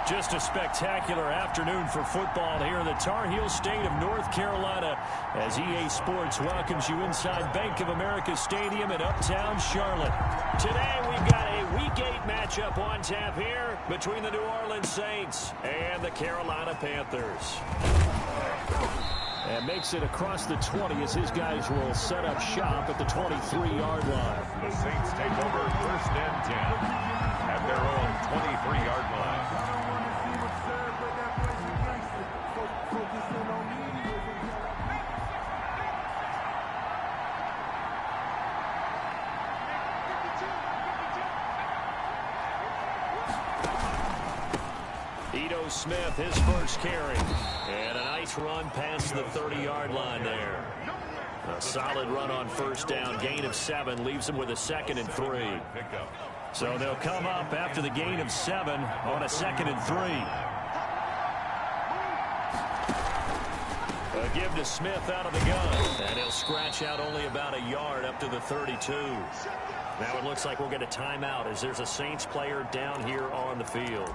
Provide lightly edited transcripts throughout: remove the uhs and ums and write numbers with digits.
Just a spectacular afternoon for football here in the Tar Heel state of North Carolina as EA Sports welcomes you inside Bank of America Stadium in Uptown Charlotte. Today we've got a Week 8 matchup on tap here between the New Orleans Saints and the Carolina Panthers. And makes it across the 20 as his guys will set up shop at the 23-yard line. The Saints take over 1st and 10 at their own 23-yard line. Smith, his first carry, and a nice run past the 30-yard line there. A solid run on 1st down, gain of 7, leaves them with a 2nd and 3. So they'll come up after the gain of 7 on a 2nd and 3. A give to Smith out of the gun, and he'll scratch out only about a yard up to the 32. Now it looks like we'll get a timeout as there's a Saints player down here on the field.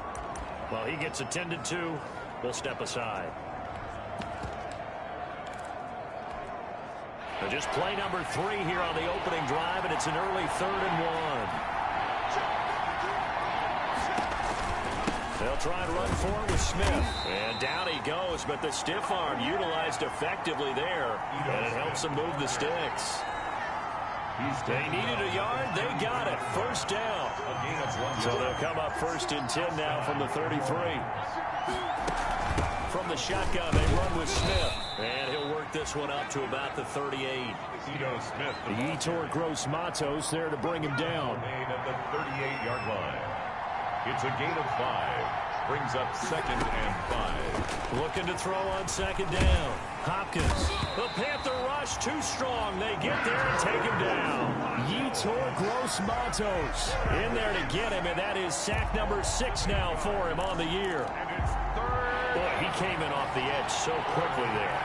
Well, he gets attended to. We'll step aside. So just play number 3 here on the opening drive, and it's an early 3rd and 1. They'll try and run for it with Smith. And down he goes, but the stiff arm utilized effectively there, and it helps them move the sticks. They needed a yard. They got it. 1st down. So they'll come up 1st and 10 now from the 33. From the shotgun, they run with Smith. And he'll work this one up to about the 38. The Yetur Gross-Matos there to bring him down. At the 38-yard line. It's a gain of 5. Brings up 2nd and 5. Looking to throw on 2nd down. Hopkins. The Panther rush too strong. They get there and take him down. Yetur Gross-Matos in there to get him, and that is sack number 6 now for him on the year. And it's 3rd. Boy, he came in off the edge so quickly there.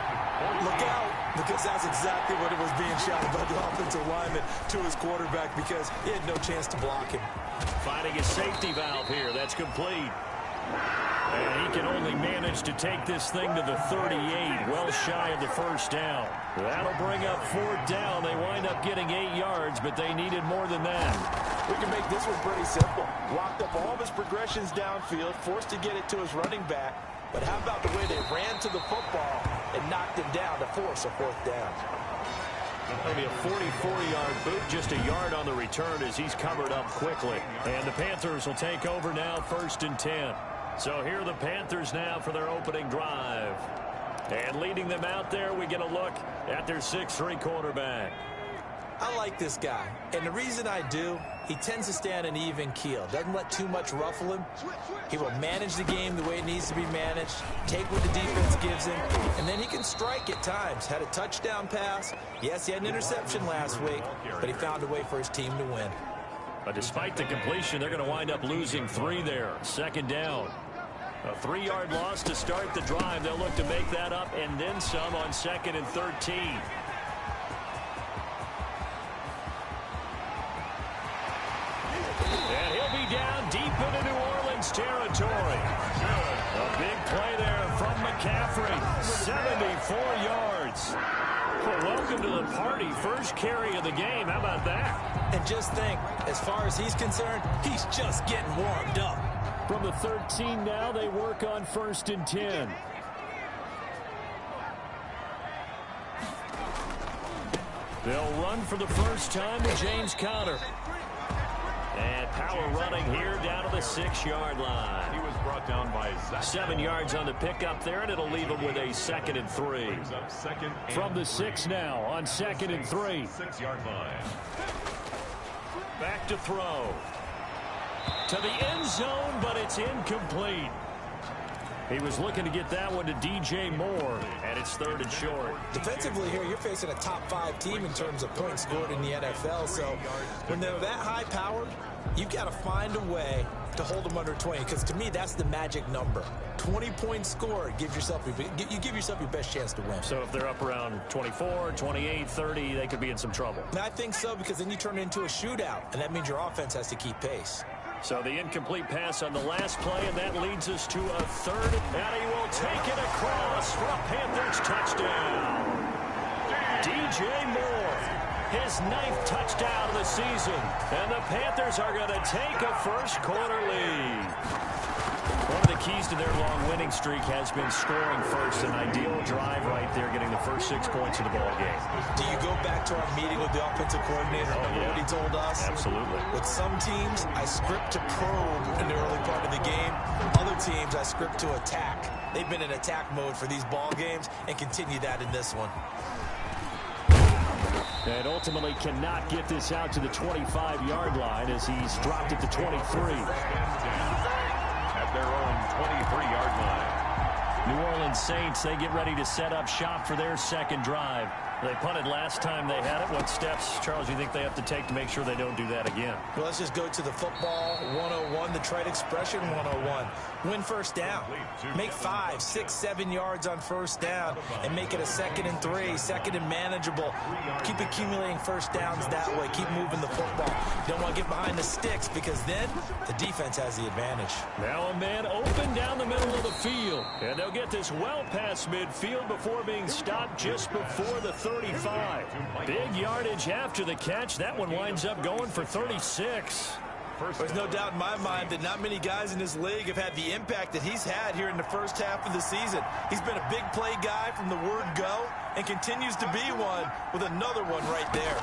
Look out, because that's exactly what it was being shouted by the offensive lineman to his quarterback because he had no chance to block him. Finding a safety valve here. That's complete. And he can only manage to take this thing to the 38, well shy of the 1st down. That'll bring up 4th down. They wind up getting 8 yards, but they needed more than that. We can make this one pretty simple. Blocked up all of his progressions downfield, forced to get it to his running back. But how about the way they ran to the football and knocked him down to force a 4th down? It'll be a 44-yard boot, just a yard on the return as he's covered up quickly. And the Panthers will take over now 1st and 10. So here are the Panthers now for their opening drive. And leading them out there, we get a look at their 6'3" quarterback. I like this guy. And the reason I do, he tends to stay on an even keel. Doesn't let too much ruffle him. He will manage the game the way it needs to be managed, take what the defense gives him, and then he can strike at times. Had a touchdown pass. Yes, he had an interception last week, but he found a way for his team to win. But despite the completion, they're going to wind up losing 3 there. 2nd down. A 3-yard loss to start the drive. They'll look to make that up and then some on 2nd and 13. And he'll be down deep into New Orleans territory. A big play there from McCaffrey. 74 yards. Well, welcome to the party. First carry of the game. How about that? And just think, as far as he's concerned, he's just getting warmed up. From the 13 now, they work on 1st and 10. They'll run for the first time to James Conner. And power running here down to the 6-yard line. He was brought down by 7 yards on the pickup there, and it'll leave him with a 2nd and 3. From the 6 now on 2nd and 3. 6-yard line. Back to throw. To the end zone, but it's incomplete. He was looking to get that one to DJ Moore, and it's 3rd and short. Defensively here, you're facing a top 5 team in terms of points scored in the NFL, so when they're that high-powered, you've got to find a way to hold them under 20, because to me, that's the magic number. 20 points scored, you give yourself your best chance to win. So if they're up around 24, 28, 30, they could be in some trouble. And I think so, because then you turn it into a shootout, and that means your offense has to keep pace. So the incomplete pass on the last play, and that leads us to a third. And he will take it across for a Panthers touchdown. DJ Moore, his 9th touchdown of the season. And the Panthers are going to take a first-quarter lead. One of the keys to their long winning streak has been scoring first. An ideal drive right there, getting the first 6 points of the ball game. Do you go back to our meeting with the offensive coordinator? Remember what he told us? Absolutely. With some teams, I script to probe in the early part of the game. Other teams, I script to attack. They've been in attack mode for these ball games and continue that in this one. And ultimately cannot get this out to the 25-yard line as he's dropped it to 23. At their own 23-yard line. New Orleans Saints, they get ready to set up shop for their second drive. They punted last time they had it. What steps, Charles, you think they have to take to make sure they don't do that again? Well, let's just go to the football 101, the trade expression 101. Win first down. Make 5, 6, 7 yards on first down and make it a 2nd and 3, 2nd and manageable. Keep accumulating first downs that way. Keep moving the football. You don't want to get behind the sticks because then the defense has the advantage. Now a man open down the middle of the field. And they'll get this well past midfield before being stopped just before the 35. Big yardage after the catch. That one winds up going for 36. There's no doubt in my mind that not many guys in this league have had the impact that he's had here in the first half of the season. He's been a big play guy from the word go and continues to be one with another one right there.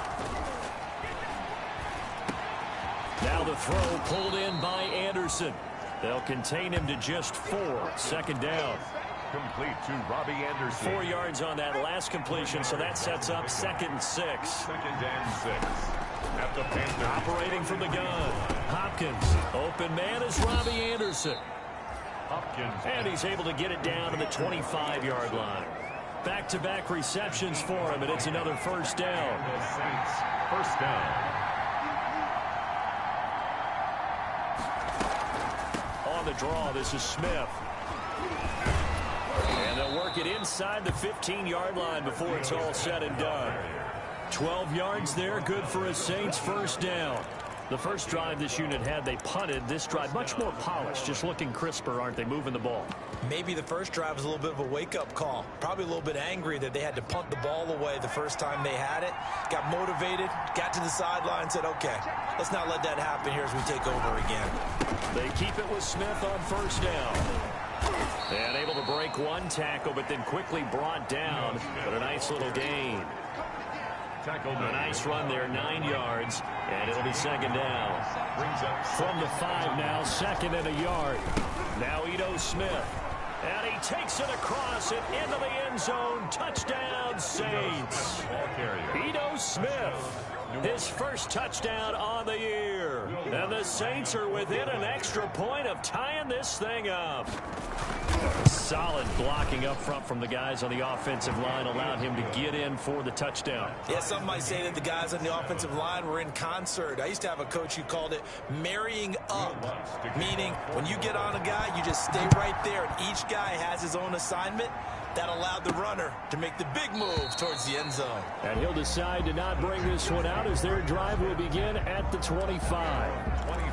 Now the throw pulled in by Anderson. They'll contain him to just 4. 2nd down. Complete to Robbie Anderson. 4 yards on that last completion, so that sets up 2nd and 6. 2nd and 6. At the Panthers. Operating from the gun. Hopkins. Open man is Robbie Anderson. Hopkins. And he's able to get it down to the 25-yard line. Back-to-back receptions for him, and it's another first down. The Saints. First down. On the draw, this is Smith. And they'll work it inside the 15-yard line before it's all said and done. 12 yards there, good for a Saints first down. The first drive this unit had, they punted. This drive, much more polished, just looking crisper, aren't they, moving the ball? Maybe the first drive was a little bit of a wake-up call. Probably a little bit angry that they had to punt the ball away the first time they had it. Got motivated, got to the sideline, said, okay, let's not let that happen here as we take over again. They keep it with Smith on first down. And able to break one tackle, but then quickly brought down. But a nice little gain. A nice run there, 9 yards, and it'll be 2nd down. From the 5 now, 2nd and a yard. Now Ito Smith. And he takes it across and into the end zone. Touchdown, Saints. Ito Smith. His first touchdown on the year. And the Saints are within an extra point of tying this thing up. Solid blocking up front from the guys on the offensive line allowed him to get in for the touchdown. Yeah, some might say that the guys on the offensive line were in concert. I used to have a coach who called it marrying up, meaning when you get on a guy, you just stay right there, and each guy has his own assignment. That allowed the runner to make the big move towards the end zone. And he'll decide to not bring this one out as their drive will begin at the 25.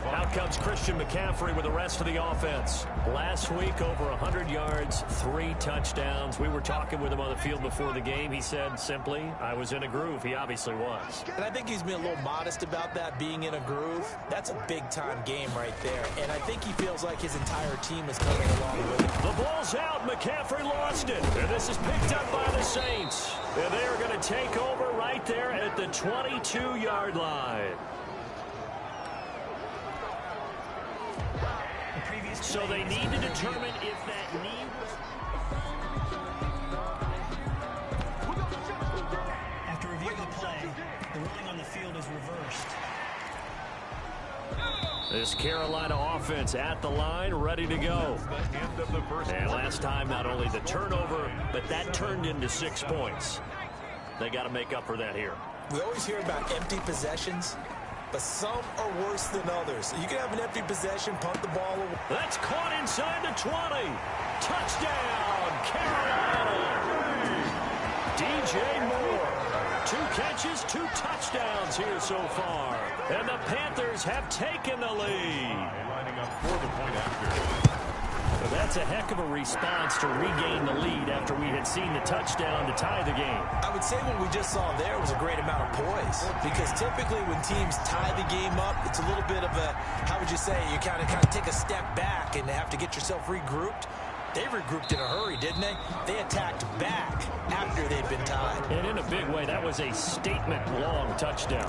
Out comes Christian McCaffrey with the rest of the offense. Last week, over 100 yards, 3 touchdowns. We were talking with him on the field before the game. He said simply, I was in a groove. He obviously was. And I think he's been a little modest about that, being in a groove. That's a big-time game right there. And I think he feels like his entire team is coming along with it. The ball's out. McCaffrey lost it. And this is picked up by the Saints. And they are going to take over right there at the 22-yard line. So they need to determine if that knee was... After reviewing the play, the ruling on the field is reversed. This Carolina offense at the line, ready to go. And last time, not only the turnover, but that turned into 6 points. They got to make up for that here. We always hear about empty possessions, but some are worse than others. You can have an empty possession, punt the ball away. That's caught inside the 20. Touchdown, Carolina. DJ Moore. 2 catches, 2 touchdowns here so far. And the Panthers have taken the lead. Lining up for the point after. Well, that's a heck of a response to regain the lead after we had seen the touchdown to tie the game. I would say what we just saw there was a great amount of poise, because typically when teams tie the game up, it's a little bit of a, how would you say, you kind of take a step back and have to get yourself regrouped. They regrouped in a hurry, didn't they? They attacked back after they'd been tied. And in a big way, that was a statement-long touchdown.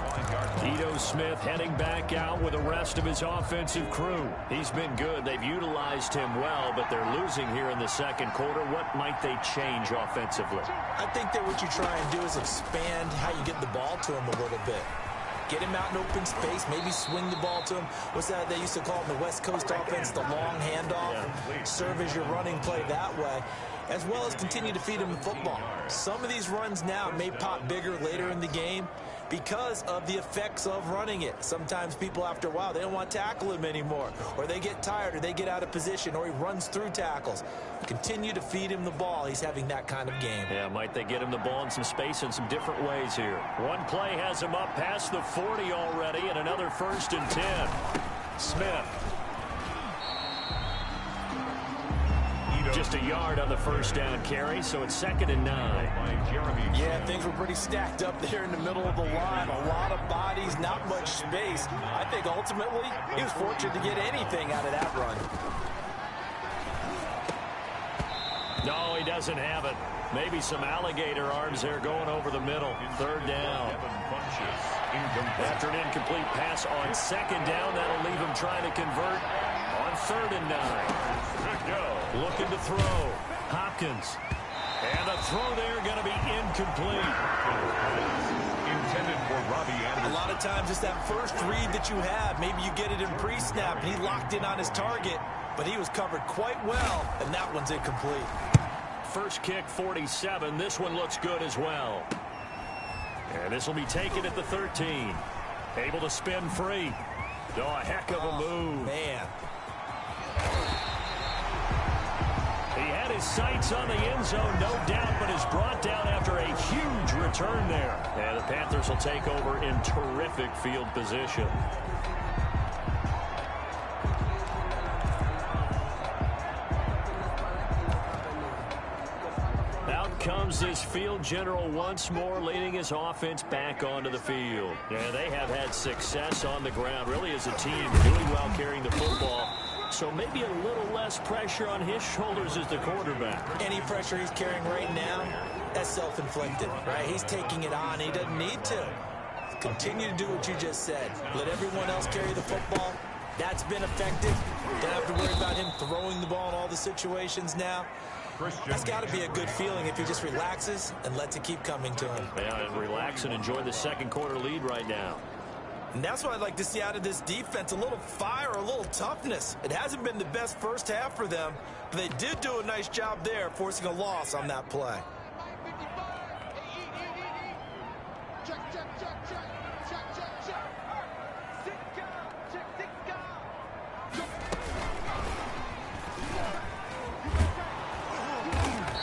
Ito Smith heading back out with the rest of his offensive crew. He's been good. They've utilized him well, but they're losing here in the second quarter. What might they change offensively? I think that what you try and do is expand how you get the ball to him a little bit. Get him out in open space, maybe swing the ball to him. What's that they used to call in the West Coast offense, the long handoff? Yeah. Serve as your running play that way, as well as continue to feed him the football. Some of these runs now may pop bigger later in the game because of the effects of running it. Sometimes people, after a while, they don't want to tackle him anymore, or they get tired, or they get out of position, or he runs through tackles. Continue to feed him the ball. He's having that kind of game. Yeah, might they get him the ball in some space in some different ways here. One play has him up past the 40 already, and another 1st and 10. Smith. Just a yard on the first down carry, so it's 2nd and 9. Yeah, things were pretty stacked up there in the middle of the line. A lot of bodies, not much space. I think ultimately he was fortunate to get anything out of that run. No, he doesn't have it. Maybe some alligator arms there going over the middle. 3rd down. After an incomplete pass on 2nd down, that'll leave him trying to convert on 3rd and 9. Looking to throw. Hopkins. And the throw there going to be incomplete. Intended for Robbie Anderson. A lot of times it's that first read that you have. Maybe you get it in pre-snap, and he locked in on his target, but he was covered quite well, and that one's incomplete. First kick, 47. This one looks good as well. And this will be taken at the 13. Able to spin free. Oh, a heck of a move. Man. He had his sights on the end zone, no doubt, but is brought down after a huge return there. And the Panthers will take over in terrific field position. Out comes this field general once more, leading his offense back onto the field. Yeah, they have had success on the ground, really as a team, doing well carrying the football. So maybe a little less pressure on his shoulders as the quarterback. Any pressure he's carrying right now, that's self-inflicted, right? He's taking it on. He doesn't need to. Continue to do what you just said. Let everyone else carry the football. That's been effective. Don't have to worry about him throwing the ball in all the situations now. That's got to be a good feeling if he just relaxes and lets it keep coming to him. Yeah, and relax and enjoy the second quarter lead right now. And that's what I'd like to see out of this defense, a little fire, a little toughness. It hasn't been the best first half for them, but they did do a nice job there, forcing a loss on that play.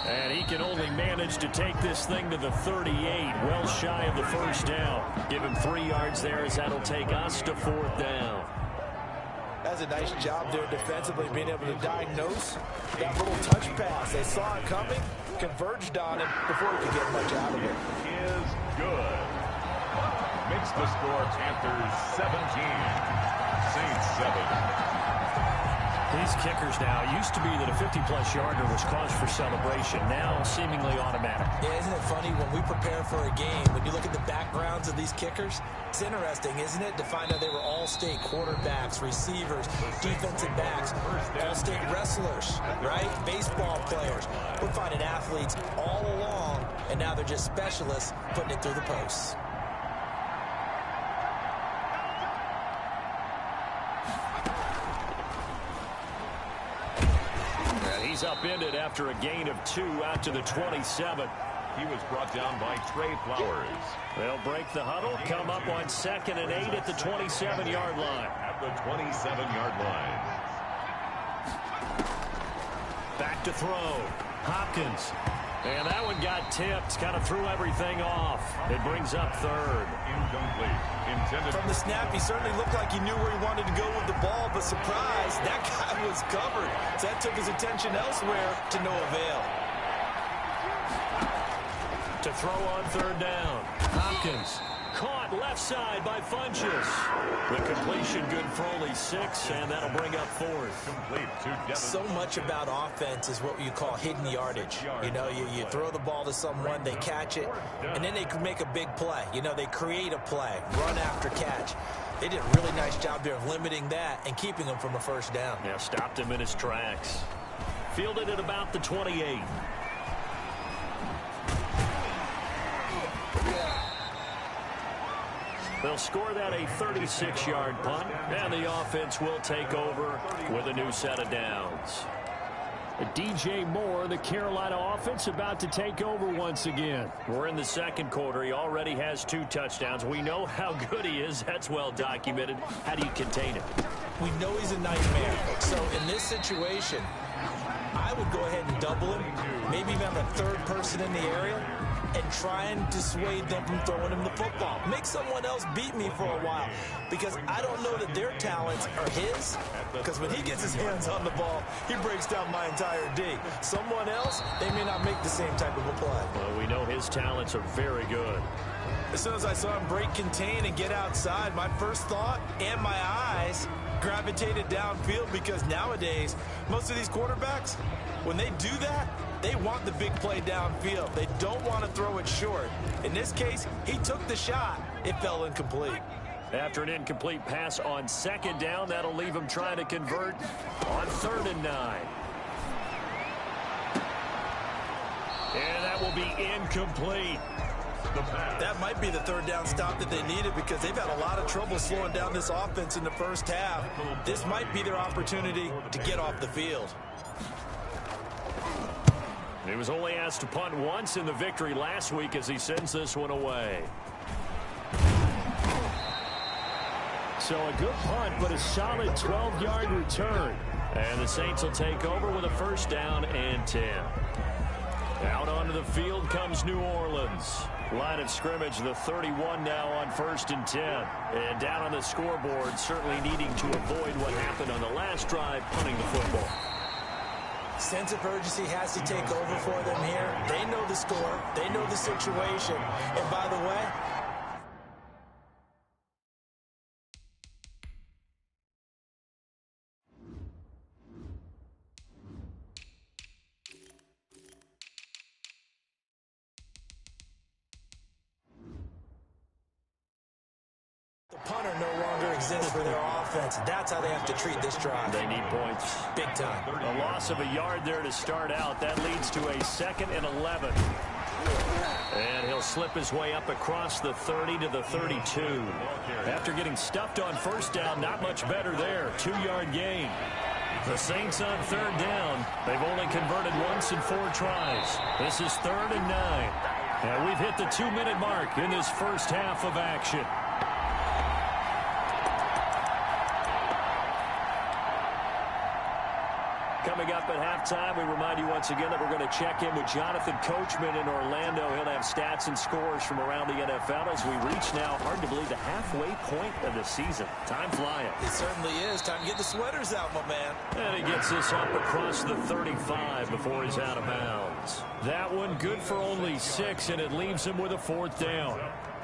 And he can only manage to take this thing to the 38, well shy of the first down. Give him 3 yards there as that'll take us to 4th down. That's a nice job there defensively, being able to diagnose that little touch pass. They saw it coming, converged on it before he could get much out of it. Is good. Makes the score Panthers 17, Saints 7. These kickers now, it used to be that a 50-plus yarder was cause for celebration. Now seemingly automatic. Yeah, isn't it funny when we prepare for a game, when you look at the backgrounds of these kickers, it's interesting, isn't it, to find out they were all-state quarterbacks, receivers, defensive backs, all-state wrestlers, right? Baseball players. We're finding athletes all along, and now they're just specialists putting it through the posts. He's upended after a gain of 2 out to the 27. He was brought down by Trey Flowers. They'll break the huddle, come up on 2nd and 8 at the 27-yard line. At the 27-yard line. Back to throw. Hopkins. And that one got tipped, kind of threw everything off. It brings up third. Incomplete. Intended. From the snap, he certainly looked like he knew where he wanted to go with the ball, but surprise, that guy was covered. So that took his attention elsewhere to no avail. To throw on third down. Hopkins caught left side by Funchess. The completion good for only 6, and that'll bring up fourth. Complete to Devin. So much about offense is what you call hidden yardage. You know, you throw the ball to someone, they catch it, and then they can make a big play. You know, they create a play, run after catch. They did a really nice job there of limiting that and keeping him from a first down. Yeah, stopped him in his tracks. Fielded at about the 28. They'll score that a 36-yard punt, and the offense will take over with a new set of downs. DJ Moore, the Carolina offense, about to take over once again. We're in the second quarter. He already has 2 touchdowns. We know how good he is. That's well documented. How do you contain him? We know he's a nightmare. So in this situation, I would go ahead and double him, maybe even have a third person in the area, and try and dissuade them from throwing him the football. Make someone else beat me for a while, because I don't know that their talents are his, because when he gets his hands on the ball, he breaks down my entire D. Someone else, they may not make the same type of a play. Well, we know his talents are very good. As soon as I saw him break contain and get outside, my first thought and my eyes gravitated downfield, because nowadays, most of these quarterbacks, when they do that, they want the big play downfield. They don't want to throw it short. In this case, he took the shot. It fell incomplete. After an incomplete pass on second down, that'll leave him trying to convert on 3rd and 9. And that will be incomplete. That might be the third down stop that they needed, because they've had a lot of trouble slowing down this offense in the first half. This might be their opportunity to get off the field. He was only asked to punt once in the victory last week as he sends this one away. So a good punt, but a solid 12-yard return. And the Saints will take over with a first down and 10. Out onto the field comes New Orleans. Line of scrimmage, the 31 now on 1st and 10. And down on the scoreboard, certainly needing to avoid what happened on the last drive, punting the football. Sense of urgency has to take over for them here. They know the score. They know the situation. And by the way, the punter no longer exists for their offense. That's how they have to treat this drive. They need points. Big time. A loss of a yard there to start out. That leads to a 2nd and 11. And he'll slip his way up across the 30 to the 32. After getting stuffed on first down, not much better there. 2-yard gain. The Saints on 3rd down. They've only converted once in 4 tries. This is 3rd and 9. And we've hit the 2-minute mark in this first half of action. Coming up at halftime, we remind you once again that we're going to check in with Jonathan Coachman in Orlando. He'll have stats and scores from around the NFL as we reach now, hard to believe, the halfway point of the season. Time flying. It certainly is. Time to get the sweaters out, my man. And he gets this up across the 35 before he's out of bounds. That one good for only 6, and it leaves him with a 4th down.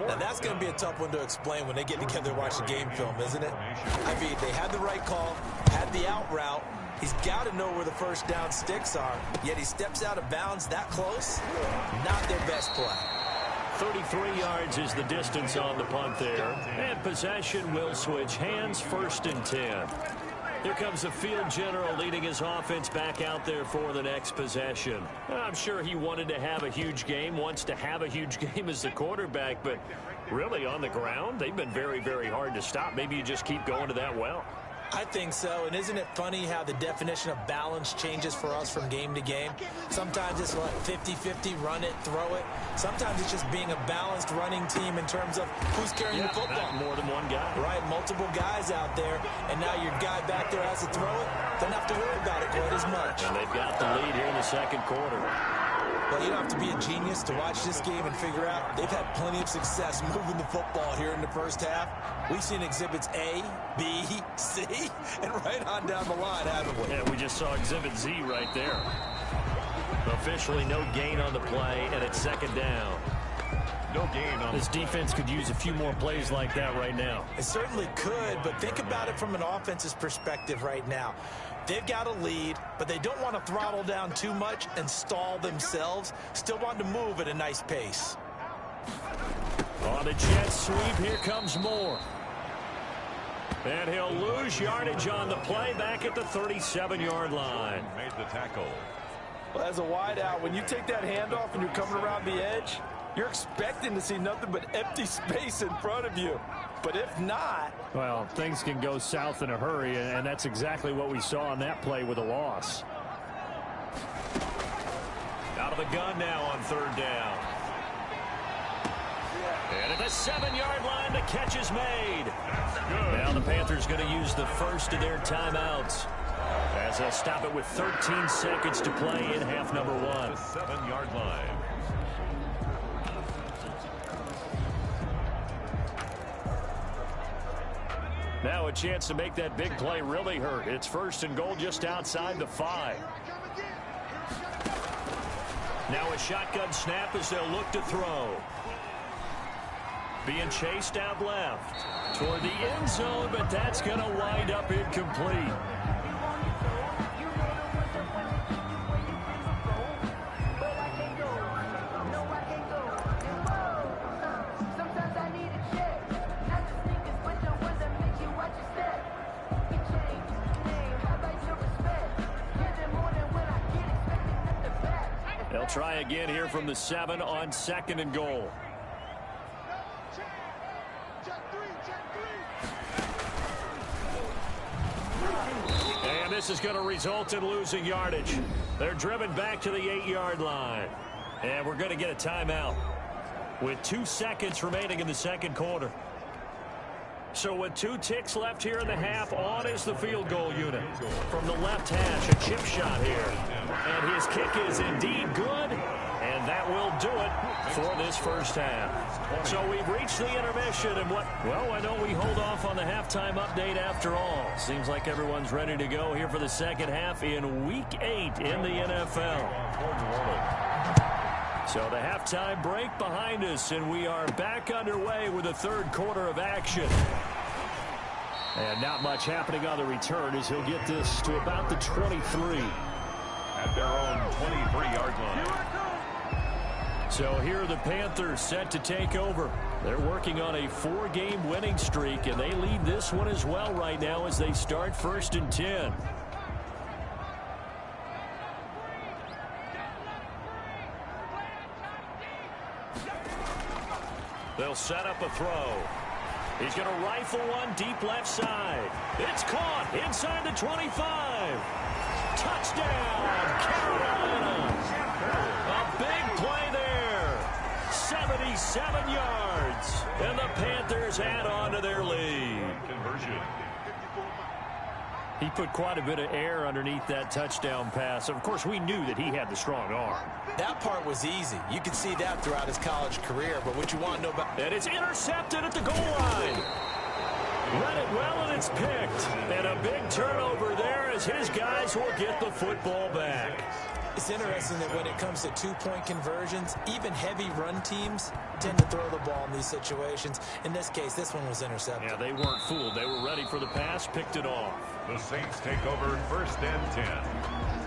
Now, that's going to be a tough one to explain when they get together and watch the game film, isn't it? I mean, they had the right call, had the out route. He's got to know where the first down sticks are, yet he steps out of bounds that close. Not their best play. 33 yards is the distance on the punt there. And possession will switch hands, 1st and 10. Here comes the field general leading his offense back out there for the next possession. I'm sure he wanted to have a huge game, wants to have a huge game as the quarterback, but really on the ground, they've been very, very hard to stop. Maybe you just keep going to that well. I think so, and isn't it funny how the definition of balance changes for us from game to game? Sometimes it's like 50-50, run it, throw it. Sometimes it's just being a balanced running team in terms of who's carrying the football. More than one guy. Right, multiple guys out there, and now your guy back there has to throw it. Don't have to worry about it quite as much. And they've got the lead here in the second quarter. Well, you don't have to be a genius to watch this game and figure out they've had plenty of success moving the football here in the first half. We've seen exhibits A, B, C, and right on down the line, haven't we? Yeah, we just saw exhibit Z right there. Officially no gain on the play, and it's second down. No gain on this defense could use a few more plays like that right now. It certainly could, but think about it from an offense's perspective right now. They've got a lead, but they don't want to throttle down too much and stall themselves. Still want to move at a nice pace. On the jet sweep, here comes Moore. And he'll lose yardage on the play back at the 37-yard line. Made the tackle. Well, as a wideout, when you take that handoff and you're coming around the edge, you're expecting to see nothing but empty space in front of you. But if not... well, things can go south in a hurry, and that's exactly what we saw on that play with a loss. Out of the gun now on third down. And at the 7-yard line, the catch is made. Now the Panthers going to use the first of their timeouts as they'll stop it with 13 seconds to play in half number one. The 7-yard line. Now a chance to make that big play really hurt. It's first and goal just outside the 5. Now a shotgun snap as they'll look to throw. Being chased out left toward the end zone, but that's going to wind up incomplete. They'll try again here from the 7 on second and goal. And this is going to result in losing yardage. They're driven back to the 8-yard line. And we're going to get a timeout with 2 seconds remaining in the second quarter. So with 2 ticks left here in the half, on is the field goal unit. From the left hash, a chip shot here. And his kick is indeed good. And that will do it for this first half. So we've reached the intermission. And why don't we hold off on the halftime update after all? Seems like everyone's ready to go here for the second half in Week 8 in the NFL. So the halftime break behind us, and we are back underway with the third quarter of action. And not much happening on the return as he'll get this to about the 23. At their own 23-yard line. So here are the Panthers set to take over. They're working on a 4-game winning streak, and they lead this one as well right now as they start first and 10. They'll set up a throw. He's going to rifle one deep left side. It's caught inside the 25. Touchdown, Carolina. A big play there. 77 yards. And the Panthers add on to their lead. Conversion. He put quite a bit of air underneath that touchdown pass. Of course, we knew that he had the strong arm. That part was easy. You could see that throughout his college career. But what you want to know about... And it's intercepted at the goal line. Read it well, and it's picked. And a big turnover there as his guys will get the football back. It's interesting that when it comes to two-point conversions, even heavy run teams tend to throw the ball in these situations. In this case, this one was intercepted. Yeah, they weren't fooled. They were ready for the pass, picked it off. The Saints take over first and 10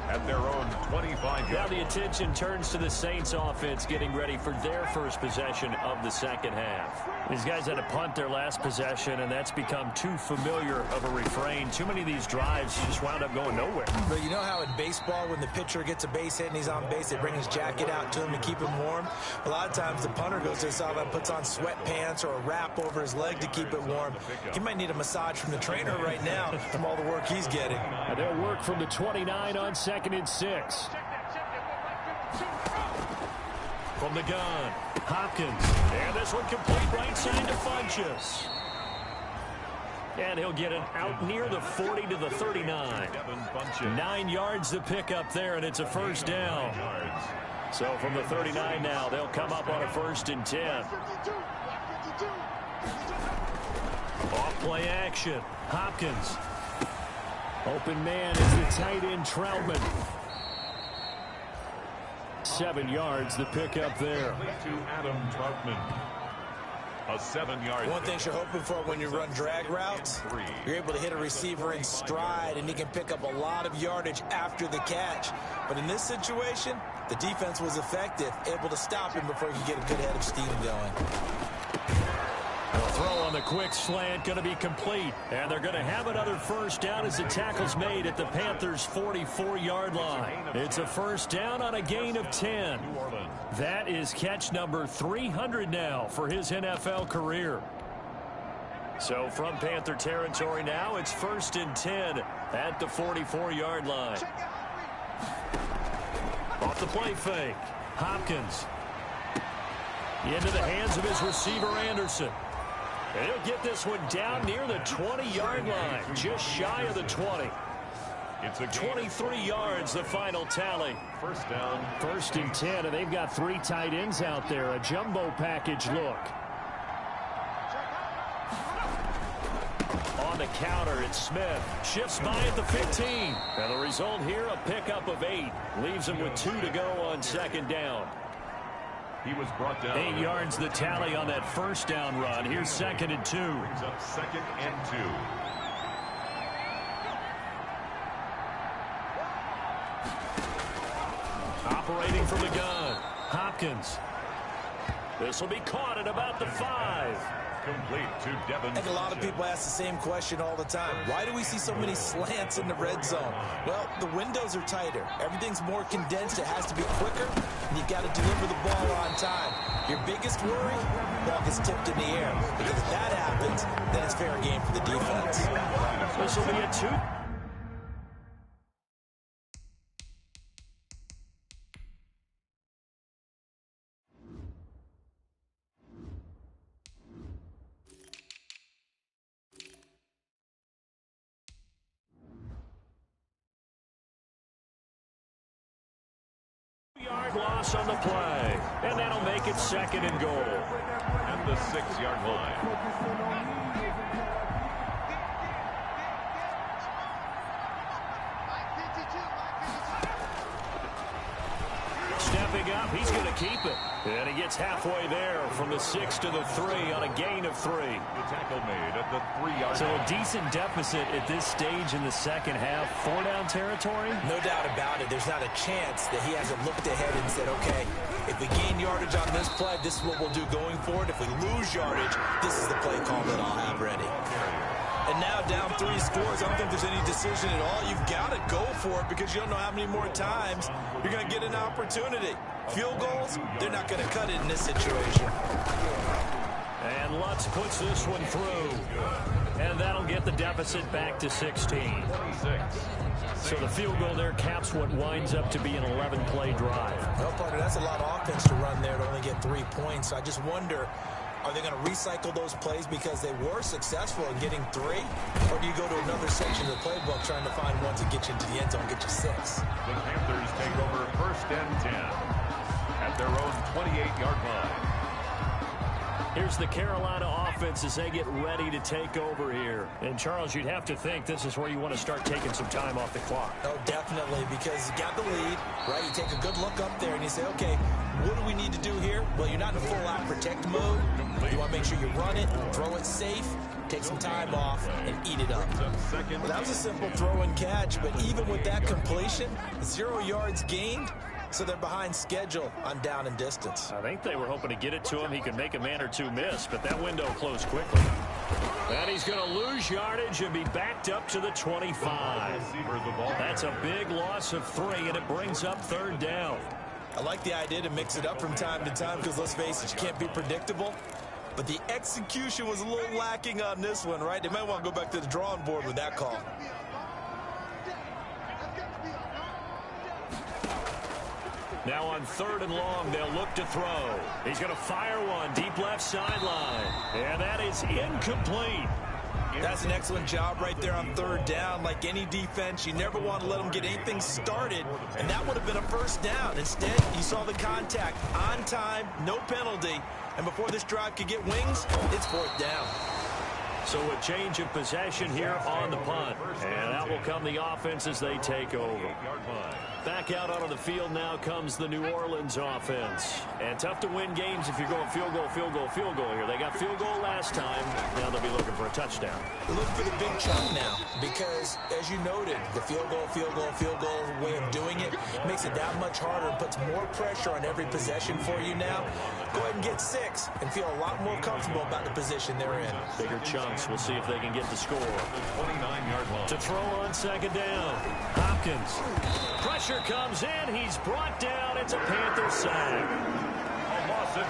at their own 25. Now the attention turns to the Saints offense getting ready for their first possession of the second half. These guys had to punt their last possession, and that's become too familiar of a refrain. Too many of these drives just wound up going nowhere. But you know how in baseball, when the pitcher gets a base hit and he's on base, they bring his jacket out to him to keep him warm? A lot of times the punter goes to the sideline, puts on sweatpants or a wrap over his leg to keep it warm. He might need a massage from the trainer right now from all the work he's getting. And they'll work from the 29 on second and 6. From the gun, Hopkins. And this one complete right side to Funchess. And he'll get it out near the 40 to the 39. 9 yards to pick up there, and it's a first down. So from the 39 now, they'll come up on a 1st and 10. Off play action. Hopkins. Open man is the tight end Troutman. 7 yards, the pickup there. To Adam Troutman. A 7-yard. One thing you're hoping for when you run drag routes, you're able to hit a receiver in stride, and he can pick up a lot of yardage after the catch. But in this situation, the defense was effective, able to stop him before he could get a good head of steam going. The throw on the quick slant going to be complete. And they're going to have another 1st down as the tackle's made at the Panthers' 44-yard line. It's a 1st down on a gain of 10. That is catch number 300 now for his NFL career. So from Panther territory now, it's 1st and 10 at the 44-yard line. Off the play fake. Hopkins. Into the hands of his receiver, Anderson. And he'll get this one down near the 20-yard line, just shy of the 20. It's a 23 yards, the final tally. 1st down. 1st and 10, and they've got 3 tight ends out there. A jumbo package look. On the counter, it's Smith. Shifts by at the 15. And the result here, a pickup of 8. Leaves him with 2 to go on 2nd down. He was brought down. 8 yards the tally on that 1st down run. Here's 2nd and 2. Brings up 2nd and 2. Operating from the gun. Hopkins. This will be caught at about the 5. Complete to Devin. I think a lot of people ask the same question all the time. Why do we see so many slants in the red zone? Well, the windows are tighter. Everything's more condensed. It has to be quicker, and you've got to deliver the ball on time. Your biggest worry, ball gets tipped in the air. Because if that happens, then it's fair game for the defense. This will be a 2. Loss on the play, and that'll make it 2nd and goal. And the 6-yard line. Stepping up, he's going to keep it. And he gets halfway there from the 6 to the 3 on a gain of 3. The tackle made at the 3-yard line. So a decent deficit at this stage in the 2nd half. 4-down territory? No doubt about it. There's not a chance that he hasn't looked ahead and said, okay, if we gain yardage on this play, this is what we'll do going forward. If we lose yardage, this is the play call that I'll have ready. And now down 3 scores, I don't think there's any decision at all. You've got to go for it because you don't know how many more times you're going to get an opportunity. Field goals, they're not going to cut it in this situation. And Lutz puts this one through. And that'll get the deficit back to 16. So the field goal there caps what winds up to be an 11-play drive. Well, partner, that's a lot of offense to run there to only get 3 points. So I just wonder, are they going to recycle those plays because they were successful in getting 3? Or do you go to another section of the playbook trying to find ones that get you into the end zone and get you 6? The Panthers take over 1st and 10 at their own 28-yard line. Here's the Carolina offense as they get ready to take over here. And, Charles, you'd have to think this is where you want to start taking some time off the clock. Oh, definitely, because you got the lead, right? You take a good look up there and you say, okay, what do we need to do here? Well, you're not in full-out protect mode. You want to make sure you run it, throw it safe, take some time off, and eat it up. Well, that was a simple throw and catch, but even with that completion, 0 yards gained, so they're behind schedule on down and distance. I think they were hoping to get it to him. He could make a man or 2 miss, but that window closed quickly. And he's going to lose yardage and be backed up to the 25. That's a big loss of 3, and it brings up 3rd down. I like the idea to mix it up from time to time because, let's face it, you can't be predictable. But the execution was a little lacking on this one, right? They might want to go back to the drawing board with that call. Now on 3rd and long, they'll look to throw. He's going to fire one deep left sideline. And that is incomplete. That's an excellent job right there on third down. Like any defense, you never want to let them get anything started, and that would have been a first down. Instead, you saw the contact on time, no penalty, and before this drive could get wings, it's fourth down. So a change of possession here on the punt, and out will come the offense as they take over. Back out onto the field now comes the New Orleans offense. And tough to win games if you're going field goal, field goal, field goal here. They got field goal last time. Now they'll be looking for a touchdown. Look for the big chunk now because, as you noted, the field goal way of doing it makes it that much harder and puts more pressure on every possession for you now. Go ahead and get 6 and feel a lot more comfortable about the position they're in. Bigger chunks. We'll see if they can get the score. 29-yard line. To throw on second down. Hopkins. Pressure comes in. He's brought down. It's a Panther sack.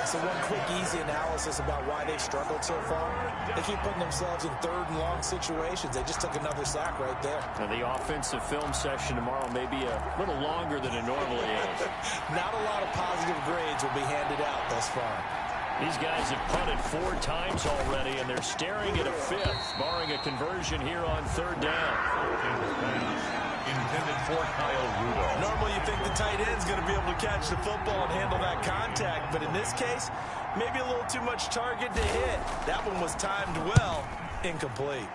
So one quick, easy analysis about why they've struggled so far. They keep putting themselves in third and long situations. They just took another sack right there. Now the offensive film session tomorrow may be a little longer than it normally is. Not a lot of positive grades will be handed out thus far. These guys have punted 4 times already, and they're staring at a 5th, barring a conversion here on third down. Intended for Kyle Rudolph. Normally you think the tight end's going to be able to catch the football and handle that contact, but in this case, maybe a little too much target to hit. That one was timed well, incomplete.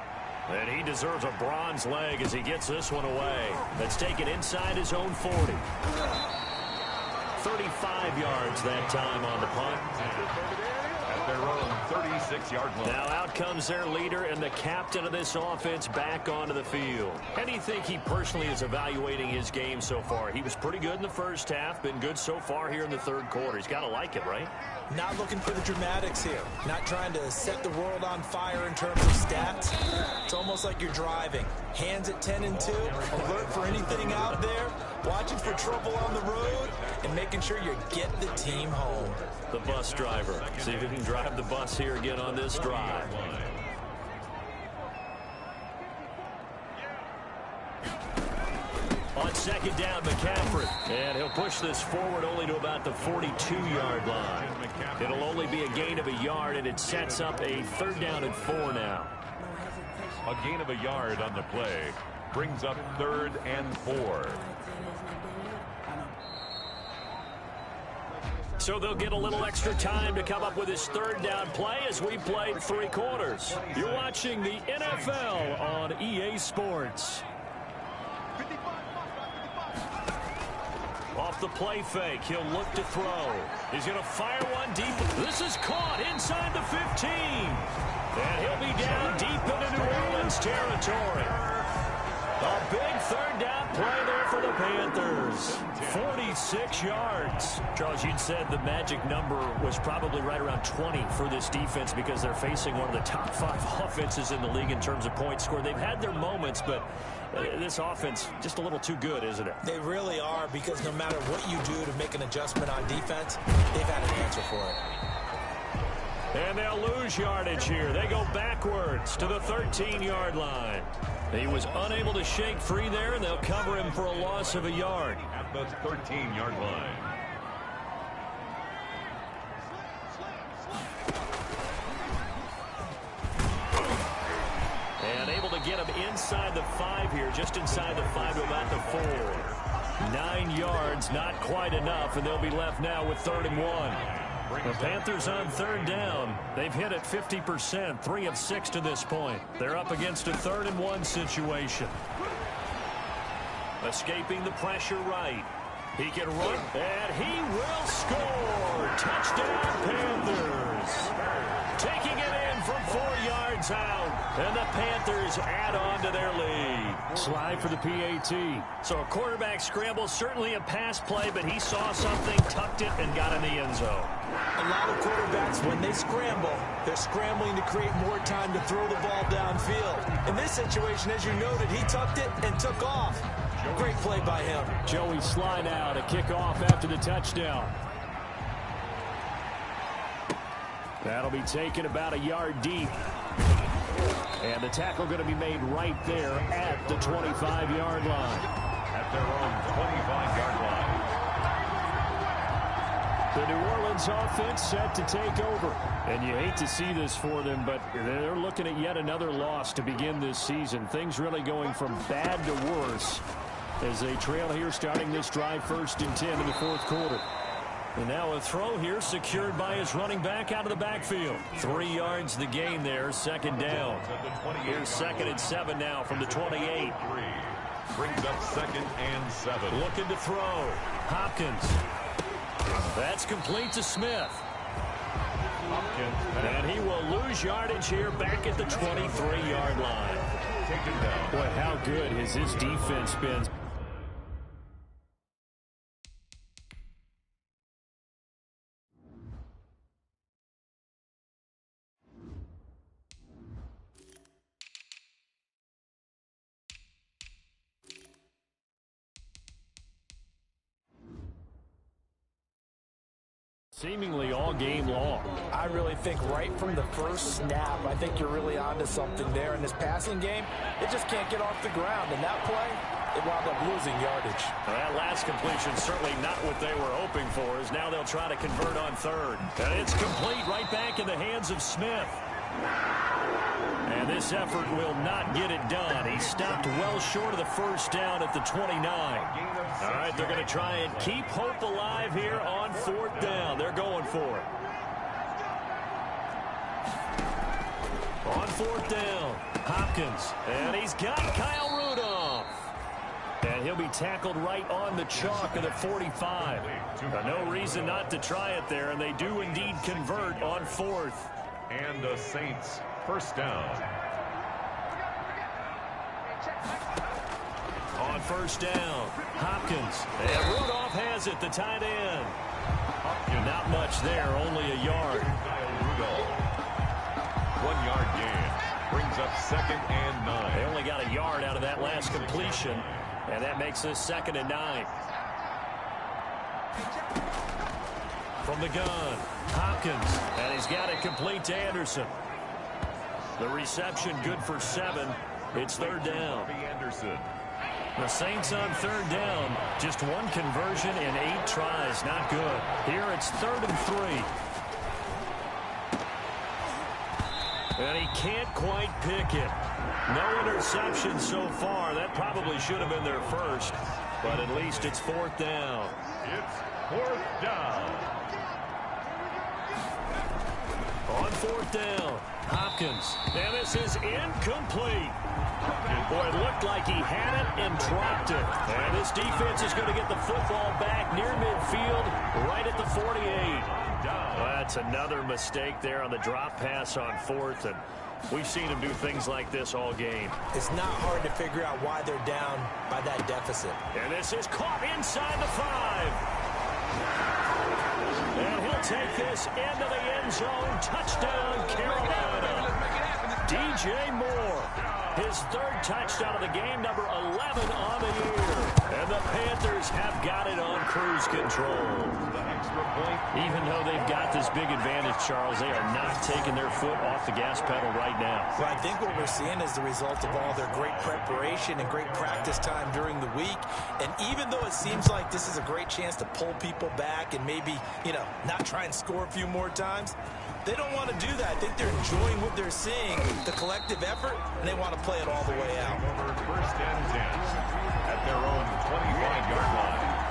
And he deserves a bronze leg as he gets this one away. That's taken inside his own 40. 35 yards that time on the punt. At their own 36-yard line. Now out comes their leader and the captain of this offense back onto the field. How do you think he personally is evaluating his game so far? He was pretty good in the first half, been good so far here in the third quarter. He's got to like it, right? Not looking for the dramatics here. Not trying to set the world on fire in terms of stats. It's almost like you're driving. Hands at 10 and 2, alert for anything out there, watching for trouble on the road, and making sure you get the team home. The bus driver. See if he can drive the bus here again on this drive. On second down, McCaffrey. And he'll push this forward only to about the 42-yard line. It'll only be a gain of a yard, and it sets up a third down and 4 now. A gain of a yard on the play brings up third and 4. So they'll get a little extra time to come up with his third down play as we played 3 quarters. You're watching the NFL on EA Sports. Off the play fake, he'll look to throw. He's going to fire one deep. This is caught inside the 15. And he'll be down deep into New Orleans territory. A big third down play there for the Panthers. 46 yards. Charles, you'd said the magic number was probably right around 20 for this defense because they're facing one of the top 5 offenses in the league in terms of points scored. They've had their moments, but this offense just a little too good, isn't it? They really are, because no matter what you do to make an adjustment on defense, they've had an answer for it. And they'll lose yardage here. They go backwards to the 13-yard line. He was unable to shake free there, and they'll cover him for a loss of a yard. At the 13-yard line. And able to get him inside the 5 here, just inside the 5 to about the 4. 9 yards, not quite enough, and they'll be left now with 3rd and 1. The Panthers on third down. They've hit it 50%, 3 of 6 to this point. They're up against a 3rd and 1 situation. Escaping the pressure right. He can run, and he will score. Touchdown, Panthers. Taking it in from 4 yards out. And the Panthers add on to their lead. Slide for the PAT. So a quarterback scramble, certainly a pass play, but he saw something, tucked it, and got in the end zone. A lot of quarterbacks, when they scramble, they're scrambling to create more time to throw the ball downfield. In this situation, as you noted, he tucked it and took off. Great play by him. Joey slide out, a kickoff after the touchdown. That'll be taken about a yard deep. And the tackle going to be made right there at the 25-yard line. At their own 25-yard line. The New Orleans offense set to take over. And you hate to see this for them, but they're looking at yet another loss to begin this season. Things really going from bad to worse as they trail here starting this drive 1st and 10 in the 4th quarter. And now a throw here secured by his running back out of the backfield. 3 yards the gain there, 2nd down. Here's 2nd and 7 now from the 28. Brings up 2nd and 7. Looking to throw. Hopkins. That's complete to Smith. And he will lose yardage here back at the 23-yard line. Taken down. Boy, how good has this defense been? Seemingly all game long. I really think right from the first snap, I think you're really onto something there. In this passing game, it just can't get off the ground. And that play, it wound up losing yardage. Well, that last completion certainly not what they were hoping for, as now they'll try to convert on 3rd. And it's complete right back in the hands of Smith. And this effort will not get it done. He stopped well short of the 1st down at the 29. All right, they're going to try and keep hope alive here on 4th down. They're going for it. On 4th down, Hopkins. And he's got Kyle Rudolph. And he'll be tackled right on the chalk of the 45. No reason not to try it there, and they do indeed convert on 4th. And the Saints 1st down. On 1st down, Hopkins. And Rudolph has it, the tight end. Not much there, only a yard. Rudolph. 1 yard gain. Brings up 2nd and 9. They only got a yard out of that last completion, and that makes this 2nd and 9. From the gun, Hopkins, and he's got it complete to Anderson. The reception good for 7. It's 3rd down. Anderson. The Saints on 3rd down. Just 1 conversion in 8 tries. Not good. Here it's 3rd and 3. And he can't quite pick it. No interception so far. That probably should have been their first. But at least it's 4th down. It's 4th down. On 4th down, Hopkins. And this is incomplete. Boy, it looked like he had it and dropped it. And this defense is going to get the football back near midfield, right at the 48. That's another mistake there on the drop pass on 4th. And we've seen him do things like this all game. It's not hard to figure out why they're down by that deficit. And this is caught inside the 5. And he'll take this into the end zone. Touchdown, Carolina. DJ Moore. His 3rd touchdown of the game, number 11 on the year. And the Panthers have got it on cruise control. Even though they've got this big advantage, Charles, they are not taking their foot off the gas pedal right now. Well, I think what we're seeing is the result of all their great preparation and great practice time during the week. And even though it seems like this is a great chance to pull people back and maybe, not try and score a few more times, they don't want to do that. I think they're enjoying what they're seeing, the collective effort, and they want to play it all the way out. 1st and 10 at their own 25-yard line.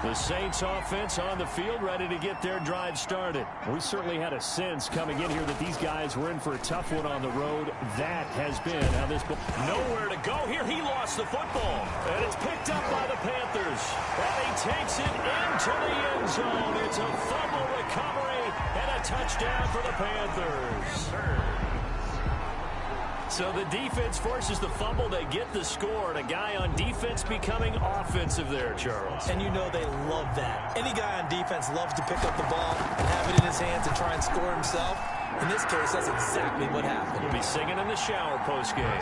The Saints offense on the field, ready to get their drive started. We certainly had a sense coming in here that these guys were in for a tough one on the road. That has been how this ball. Nowhere to go here. He lost the football. And it's picked up by the Panthers. And he takes it into the end zone. It's a fumble recovery and a touchdown for the Panthers. So the defense forces the fumble. They get the score. And a guy on defense becoming offensive there, Charles. And you know they love that. Any guy on defense loves to pick up the ball and have it in his hands and try and score himself. In this case, that's exactly what happened. He'll be singing in the shower postgame.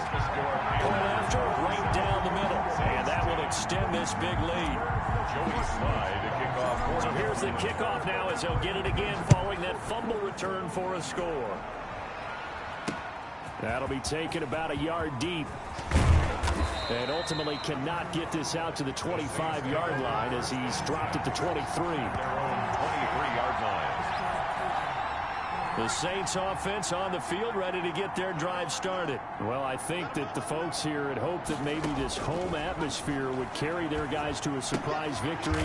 Point after, right down the middle. And that will extend this big lead. Joey Slye to kick off. So here's the kickoff now as they'll get it again following that fumble return for a score. That'll be taken about a yard deep. And ultimately cannot get this out to the 25-yard line as he's dropped at the 23. Their own 23-yard line. The Saints offense on the field, ready to get their drive started. Well, I think that the folks here had hoped that maybe this home atmosphere would carry their guys to a surprise victory,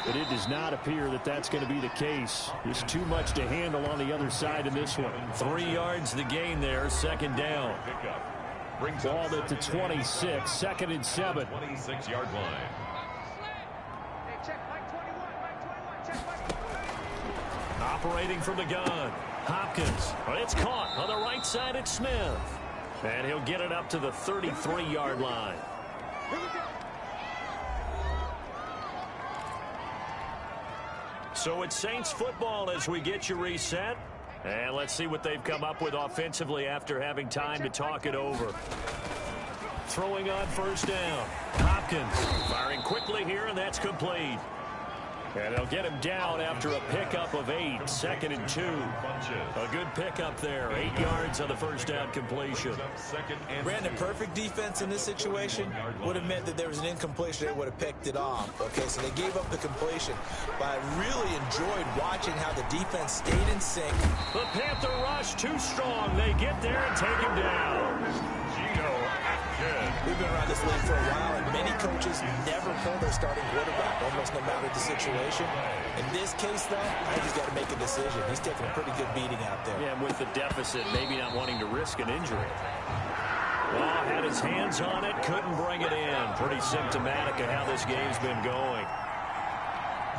but it does not appear that that's going to be the case. Just too much to handle on the other side in this one. 3 yards the gain there, second down. Ball at the 26, second and 7. 26-yard line. Operating from the gun. Hopkins. It's caught on the right side at Smith. And he'll get it up to the 33-yard line. So it's Saints football as we get you reset. And let's see what they've come up with offensively after having time to talk it over. Throwing on first down. Hopkins firing quickly here, and that's complete. And they'll get him down after a pickup of 8, second and 2. A good pickup there, 8 yards on the first down completion. Brandon, perfect defense in this situation would have meant that there was an incompletion. They would have picked it off. Okay, so they gave up the completion. But I really enjoyed watching how the defense stayed in sync. The Panther rush too strong. They get there and take him down. We've been around this league for a while, and many coaches never pull their starting quarterback, almost no matter the situation. In this case, though, I think he's got to make a decision. He's taking a pretty good beating out there. Yeah, with the deficit, maybe not wanting to risk an injury. Well, had his hands on it, couldn't bring it in. Pretty symptomatic of how this game's been going.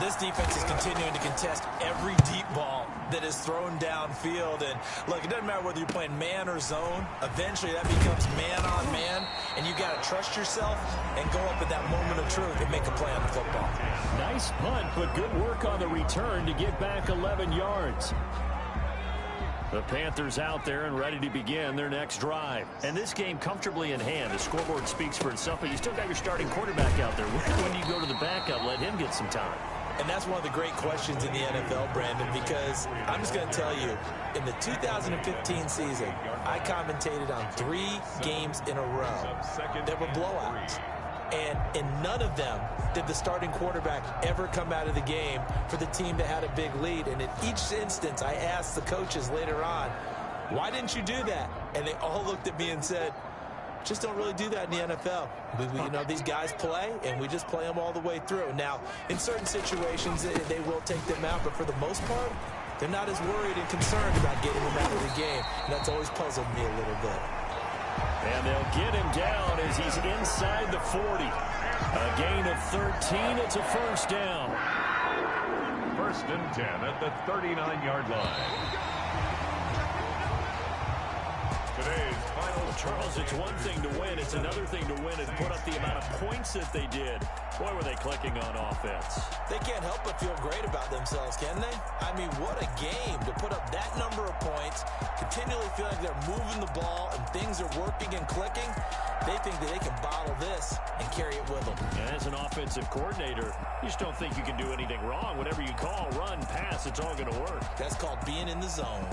This defense is continuing to contest every deep ball that is thrown downfield. And look, it doesn't matter whether you're playing man or zone. Eventually that becomes man on man, and you got to trust yourself and go up at that moment of truth and make a play on the football. Nice punt, but good work on the return to get back 11 yards. The Panthers out there and ready to begin their next drive. And this game comfortably in hand. The scoreboard speaks for itself, but you still got your starting quarterback out there. When do you go to the backup, let him get some time? And that's one of the great questions in the NFL, Brandon, because I'm just going to tell you, in the 2015 season, I commentated on 3 games in a row that were blowouts. And in none of them did the starting quarterback ever come out of the game for the team that had a big lead. And in each instance, I asked the coaches later on, why didn't you do that? And they all looked at me and said, just don't really do that in the NFL. You know, these guys play, and we just play them all the way through. Now, in certain situations, they will take them out, but for the most part, they're not as worried and concerned about getting them out of the game. And that's always puzzled me a little bit. And they'll get him down as he's inside the 40. A gain of 13. It's a first down. First and 10 at the 39-yard line. Today's final. Charles, it's one thing to win. It's another thing to win and put up the amount of points that they did. Boy, were they clicking on offense. They can't help but feel great about themselves, can they? I mean, what a game to put up that number of points, continually feeling like they're moving the ball and things are working and clicking. They think that they can bottle this and carry it with them. And as an offensive coordinator, you just don't think you can do anything wrong. Whatever you call, run, pass, it's all going to work. That's called being in the zone.